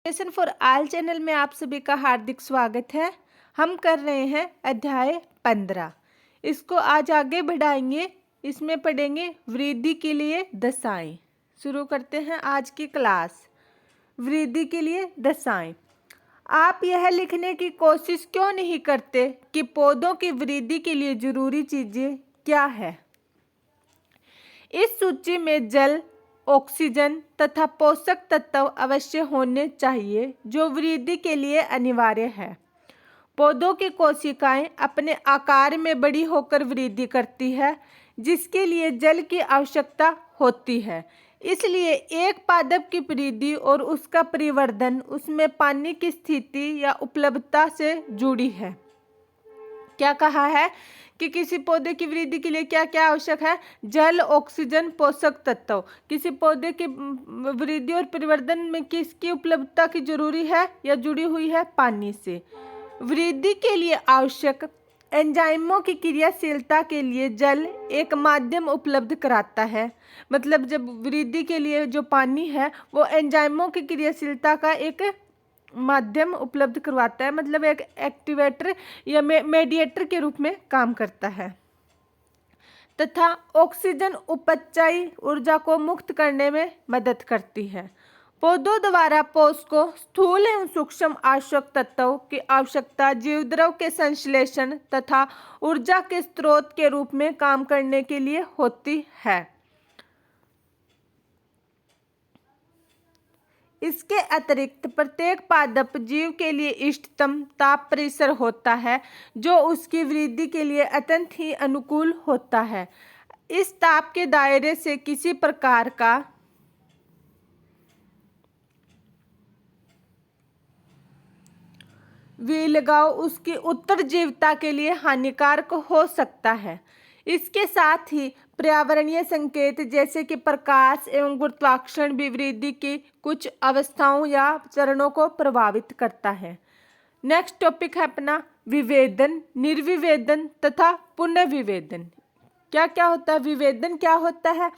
Education for all channel में आप सभी का हार्दिक स्वागत है। हम कर रहे हैं अध्याय 15। इसको आज आगे बढ़ाएंगे। इसमें पढ़ेंगे वृद्धि के लिए दशाएं। शुरू करते हैं आज की क्लास। वृद्धि के लिए दशाएं। आप यह लिखने की कोशिश क्यों नहीं करते कि पौधों की वृद्धि के लिए जरूरी चीजें क्या है। इस सूची में जल, ऑक्सीजन तथा पोषक तत्व अवश्य होने चाहिए जो वृद्धि के लिए अनिवार्य है। पौधों की कोशिकाएं अपने आकार में बड़ी होकर वृद्धि करती है, जिसके लिए जल की आवश्यकता होती है। इसलिए एक पादप की वृद्धि और उसका परिवर्धन उसमें पानी की स्थिति या उपलब्धता से जुड़ी है। क्या कहा है कि किसी पौधे की वृद्धि के लिए क्या क्या आवश्यक है? जल, ऑक्सीजन, पोषक तत्व। किसी पौधे की वृद्धि और परिवर्धन में किसकी उपलब्धता की जरूरी है या जुड़ी हुई है? पानी से। वृद्धि के लिए आवश्यक एंजाइमों की क्रियाशीलता के लिए जल एक माध्यम उपलब्ध कराता है। मतलब जब वृद्धि के लिए जो पानी है वो एंजाइमों की क्रियाशीलता का एक माध्यम उपलब्ध करवाता है, मतलब एक एक्टिवेटर या मेडिएटर के रूप में काम करता है। तथा ऑक्सीजन उपचायी ऊर्जा को मुक्त करने में मदद करती है। पौधों द्वारा पोषकों, स्थूल एवं सूक्ष्म आवश्यक तत्वों की आवश्यकता जीवद्रव के संश्लेषण तथा ऊर्जा के स्रोत के रूप में काम करने के लिए होती है। इसके अतिरिक्त प्रत्येक पादप जीव के लिए इष्टतम ताप परिसर होता है, जो उसकी वृद्धि के लिए अत्यंत ही अनुकूल होता है। इस ताप के दायरे से किसी प्रकार का विलगाव उसकी उत्तरजीविता के लिए हानिकारक हो सकता है। इसके साथ ही पर्यावरणीय संकेत जैसे कि प्रकाश एवं गुरुत्वाकर्षण भी वृद्धि की कुछ अवस्थाओं या चरणों को प्रभावित करता है। नेक्स्ट टॉपिक है अपना विभेदन, निर्विभेदन तथा पुनर्विभेदन। क्या क्या होता है? विभेदन क्या होता है,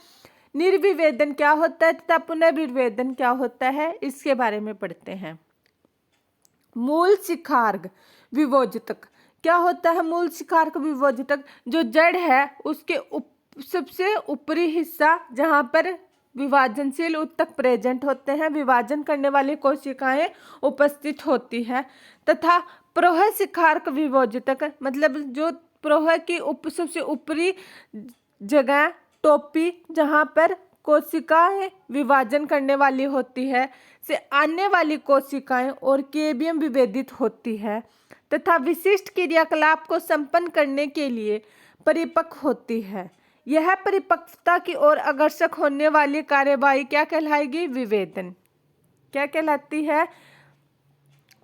निर्विभेदन क्या होता है तथा पुनर्विभेदन क्या होता है, इसके बारे में पढ़ते हैं। मूल शिखार्ग विभोजक क्या होता है? मूल शिखार्ग विभोजक जो जड़ है उसके सबसे ऊपरी हिस्सा जहाँ पर विभाजनशील ऊतक प्रेजेंट होते हैं, विभाजन करने वाली कोशिकाएं उपस्थित होती हैं। तथा प्रोह शिखार्ग विभोजक मतलब जो प्रोह की सबसे ऊपरी जगह, टोपी, जहाँ पर कोशिकाएं विभाजन करने वाली होती है से आने वाली कोशिकाएं और केबियम विभेदित होती है तथा विशिष्ट क्रियाकलाप को संपन्न करने के लिए परिपक्व होती है। यह परिपक्वता की ओर अग्रसर होने वाली कार्यवाही क्या कहलाएगी? विभेदन। क्या कहलाती है?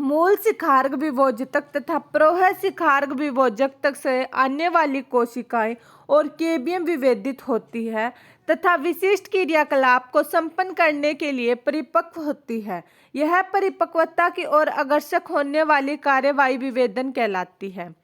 मूल शिखार्ग विभोजक तथा प्रोह शिखार्ग विभोजक तक से आने वाली कोशिकाएं और केबियम विभेदित होती है तथा विशिष्ट क्रियाकलाप को संपन्न करने के लिए परिपक्व होती है। यह परिपक्वता की ओर अग्रसर होने वाली कार्यवाही विभेदन कहलाती है।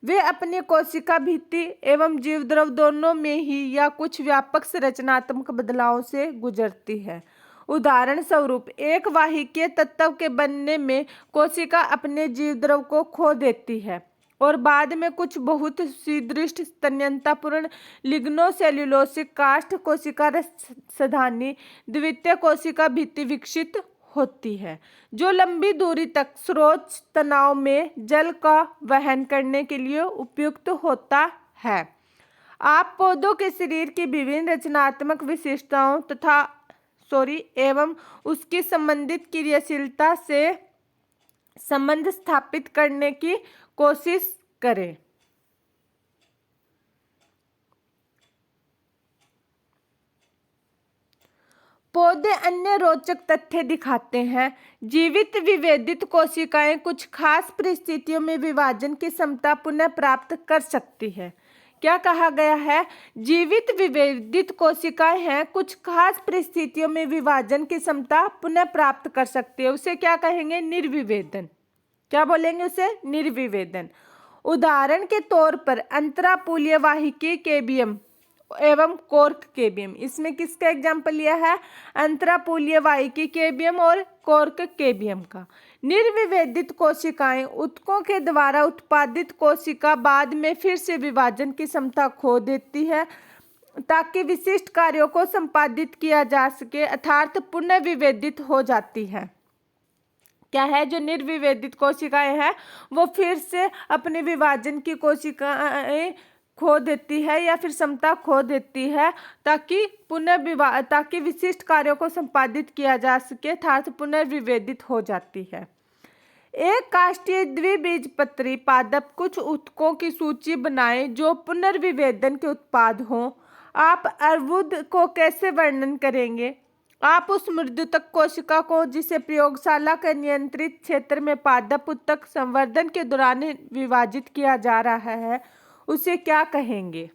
वे अपने कोशिका भित्ति एवं जीवद्रव दोनों में ही या कुछ व्यापक संरचनात्मक बदलावों से गुजरती है। उदाहरण स्वरूप एक वाहिकीय तत्व के बनने में कोशिका अपने जीवद्रव को खो देती है और बाद में कुछ बहुत सुदृढ़ तन्यतापूर्ण लिग्नोसेल्यूलोसिक काष्ठ कोशिका रसधानी द्वितीय कोशिका भित्ति विकसित होती है, जो लंबी दूरी तक स्रोत तनाव में जल का वहन करने के लिए उपयुक्त होता है। आप पौधों के शरीर की विभिन्न रचनात्मक विशेषताओं तथा एवं उसकी संबंधित क्रियाशीलता से संबंध स्थापित करने की कोशिश करें। पौधे अन्य रोचक तथ्य दिखाते हैं। जीवित विभेदित कोशिकाएं कुछ खास परिस्थितियों में विभाजन की क्षमता पुनः प्राप्त कर सकती है। क्या कहा गया है? जीवित विभेदित कोशिकाएं हैं कुछ खास परिस्थितियों में विभाजन की क्षमता पुनः प्राप्त कर सकती है। उसे क्या कहेंगे? निर्विभेदन। क्या बोलेंगे उसे? निर्विभेदन। उदाहरण के तौर पर अंतरापूलीय वाहिकी केबियम एवं कोर्क केबियम। इसमें किसका एग्जाम्पल लिया है? अंतरापूलीय वाहिकी केबियम और कोर्क केबियम का। निर्विभेदित कोशिकाएं ऊतकों के द्वारा उत्पादित कोशिका बाद में फिर से विभाजन की क्षमता खो देती है ताकि विशिष्ट कार्यों को संपादित किया जा सके, अर्थात पुनः विभेदित हो जाती है। क्या है? जो निर्विभेदित कोशिकाएं हैं वो फिर से अपने विभाजन की कोशिकाएं खो देती है या फिर क्षमता खो देती है ताकि विशिष्ट कार्यों को संपादित किया जा सके, अर्थात पुनर्विभेदित हो जाती है। एक काष्ठीय द्विबीजपत्री पादप कुछ ऊतकों की सूची बनाएं जो पुनर्विभेदन के उत्पाद हों। आप अर्बुद को कैसे वर्णन करेंगे? आप उस मृदुतक कोशिका को जिसे प्रयोगशाला के नियंत्रित क्षेत्र में पादप ऊतक संवर्धन के दौरान विभाजित किया जा रहा है उसे क्या कहेंगे?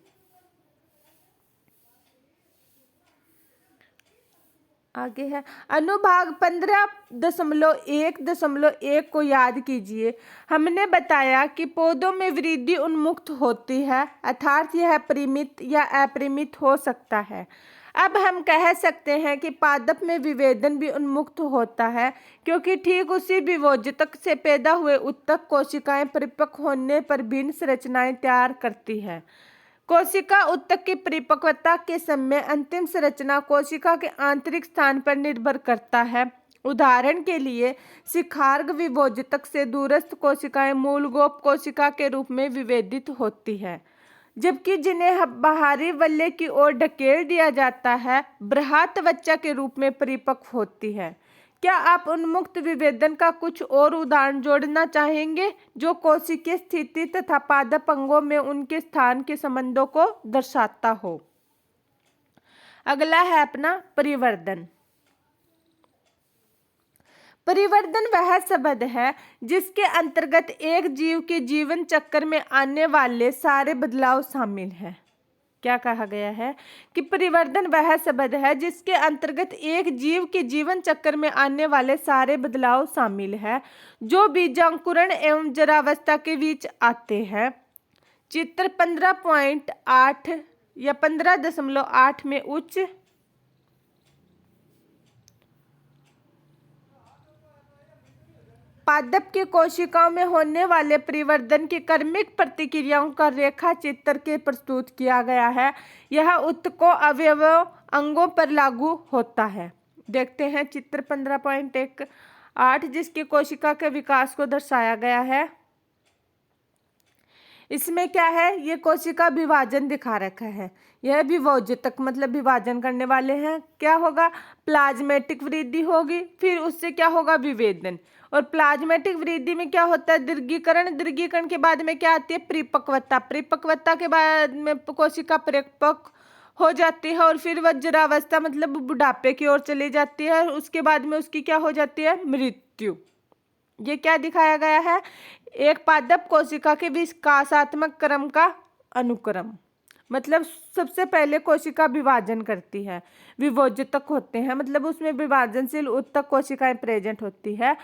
आगे है अनुभाग 15.1.1 को याद कीजिए। हमने बताया कि पौधों में वृद्धि उन्मुक्त होती है, अर्थात यह परिमित या अपरिमित हो सकता है। अब हम कह सकते हैं कि पादप में विभेदन भी उन्मुक्त होता है, क्योंकि ठीक उसी विभोजक से पैदा हुए ऊतक कोशिकाएं परिपक्व होने पर भिन्न संरचनाएं तैयार करती है। कोशिका ऊतक की परिपक्वता के समय अंतिम संरचना कोशिका के आंतरिक स्थान पर निर्भर करता है। उदाहरण के लिए शिखार्ग विभोजक से दूरस्थ कोशिकाएं मूलगोप कोशिका के रूप में विभेदित होती है, जबकि जिन्हें बाहरी वलय की ओर ढकेल दिया जाता है बृहत त्वचा के रूप में परिपक्व होती है। क्या आप उन्मुक्त विभेदन का कुछ और उदाहरण जोड़ना चाहेंगे जो कोशिकीय स्थिति तथा पादप अंगों में उनके स्थान के संबंधों को दर्शाता हो? अगला है अपना परिवर्धन। परिवर्तन वह शब्द है जिसके अंतर्गत एक जीव के जीवन चक्र में आने वाले सारे बदलाव शामिल हैं। क्या कहा गया है कि परिवर्तन वह शब्द है जिसके अंतर्गत एक जीव के जीवन चक्र में आने वाले सारे बदलाव शामिल है जो बीजांकुरण एवं जरावस्था के बीच आते हैं। चित्र 15.8 या 15.8 में उच्च पादप की कोशिकाओं में होने वाले परिवर्तन की क्रमिक प्रतिक्रियाओं का रेखा चित्र के प्रस्तुत किया गया है। यह ऊतकों अवयवों अंगों पर लागू होता है। देखते हैं चित्र 15.1.8 जिसकी कोशिका के विकास को दर्शाया गया है। इसमें क्या है? ये कोशिका विभाजन दिखा रखा है। यह विभोजक मतलब विभाजन करने वाले हैं। क्या होगा? प्लाज्मेटिक वृद्धि होगी, फिर उससे क्या होगा? विभेदन। और प्लाज्मेटिक वृद्धि में क्या होता है? दीर्घीकरण। दीर्घीकरण के बाद में क्या आती है? परिपक्वता। परिपक्वता के बाद में कोशिका परिपक्व हो जाती है और फिर वह जरावस्था मतलब बुढ़ापे की ओर चली जाती है और उसके बाद में उसकी क्या हो जाती है? मृत्यु। ये क्या दिखाया गया है? एक पादप कोशिका के विकासात्मक क्रम का अनुक्रम। मतलब सबसे पहले कोशिका विभाजन करती है, विभोजक होते हैं, मतलब उसमें विभाजनशील ऊतक कोशिकाएं प्रेजेंट होती है।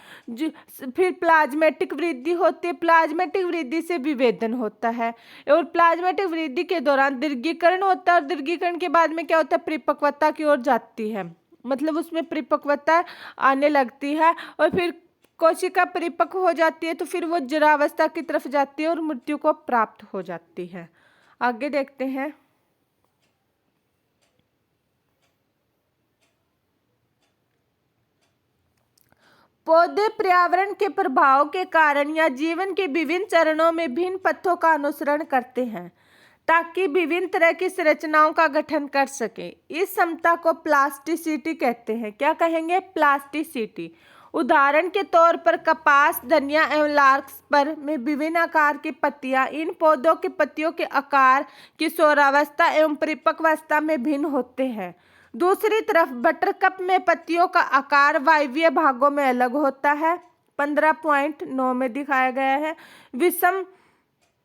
फिर प्लाज्मेटिक वृद्धि होती है। प्लाज्मेटिक वृद्धि से विभेदन होता है और प्लाज्मेटिक वृद्धि के दौरान दीर्घीकरण होता है और दीर्घीकरण के बाद में क्या होता है? परिपक्वता की ओर जाती है, मतलब उसमें परिपक्वता आने लगती है और फिर कोशिका परिपक्व हो जाती है तो फिर वो जरावस्था की तरफ जाती है और मृत्यु को प्राप्त हो जाती है। आगे देखते हैं। पौधे पर्यावरण के प्रभाव के कारण या जीवन के विभिन्न चरणों में भिन्न पथों का अनुसरण करते हैं ताकि विभिन्न तरह की संरचनाओं का गठन कर सके। इस क्षमता को प्लास्टिसिटी कहते हैं। क्या कहेंगे? प्लास्टिसिटी। उदाहरण के तौर पर कपास, धनिया एवं लार्कस्पर में विभिन्न आकार की पत्तियां इन पौधों के पत्तियों के आकार किशोरावस्था एवं परिपक्वावस्था में भिन्न होते हैं। दूसरी तरफ बटरकप में पत्तियों का आकार वायवीय भागों में अलग होता है। 15.9 में दिखाया गया है। विषम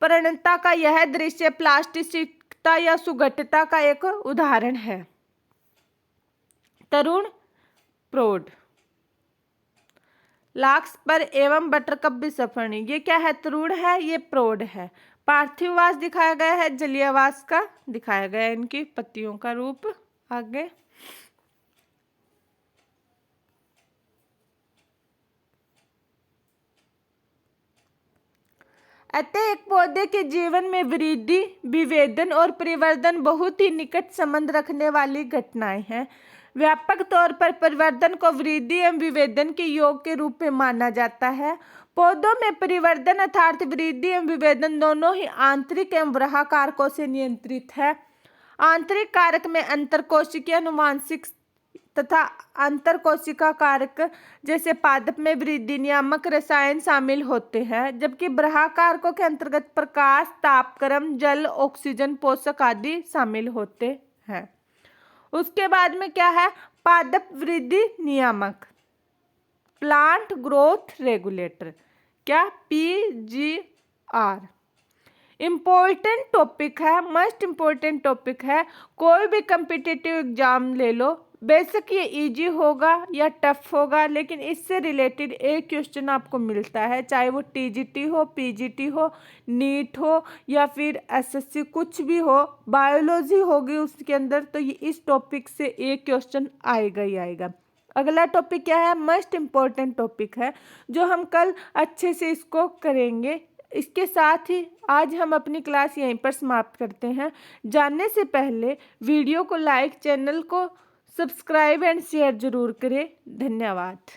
परिणता का यह दृश्य प्लास्टिसिटी या सुगठिता का एक उदाहरण है। तरुण प्रौढ़ लार्कस्पर एवं बटरकप विषमपर्ण। ये क्या है? तरुण है, ये प्रौढ़ है। पार्थिववास दिखाया गया है, जलीयवास का दिखाया गया है इनकी पत्तियों का रूप। आगे अतः एक पौधे के जीवन में वृद्धि, विभेदन और परिवर्तन बहुत ही निकट संबंध रखने वाली घटनाएं हैं। व्यापक तौर पर परिवर्तन को वृद्धि एवं विभेदन के योग के रूप में माना जाता है। पौधों में परिवर्तन अर्थात वृद्धि एवं विभेदन दोनों ही आंतरिक एवं बाह्य कारकों से नियंत्रित है। आंतरिक कारक में अंतरकोशिकीय, अनुवांशिक तथा अंतरकोशिका कारक जैसे पादप में वृद्धि नियामक रसायन शामिल होते हैं, जबकि बाह्य कारकों के अंतर्गत प्रकाश, तापक्रम, जल, ऑक्सीजन, पोषक आदि शामिल होते हैं। उसके बाद में क्या है, पादप वृद्धि नियामक, प्लांट ग्रोथ रेगुलेटर, क्या PGR। इम्पोर्टेंट टॉपिक है, मस्ट इम्पोर्टेंट टॉपिक है। कोई भी कम्पिटिटिव एग्जाम ले लो, बेशक ये इजी होगा या टफ होगा, लेकिन इससे रिलेटेड एक क्वेश्चन आपको मिलता है, चाहे वो TGT हो, PGT हो, नीट हो या फिर SSC, कुछ भी हो, बायोलॉजी होगी उसके अंदर, तो ये इस टॉपिक से एक क्वेश्चन आएगा ही आएगा। अगला टॉपिक क्या है, मस्ट इम्पोर्टेंट टॉपिक है, जो हम कल अच्छे से इसको करेंगे। इसके साथ ही आज हम अपनी क्लास यहीं पर समाप्त करते हैं। जानने से पहले वीडियो को लाइक, चैनल को सब्सक्राइब एंड शेयर जरूर करें। धन्यवाद।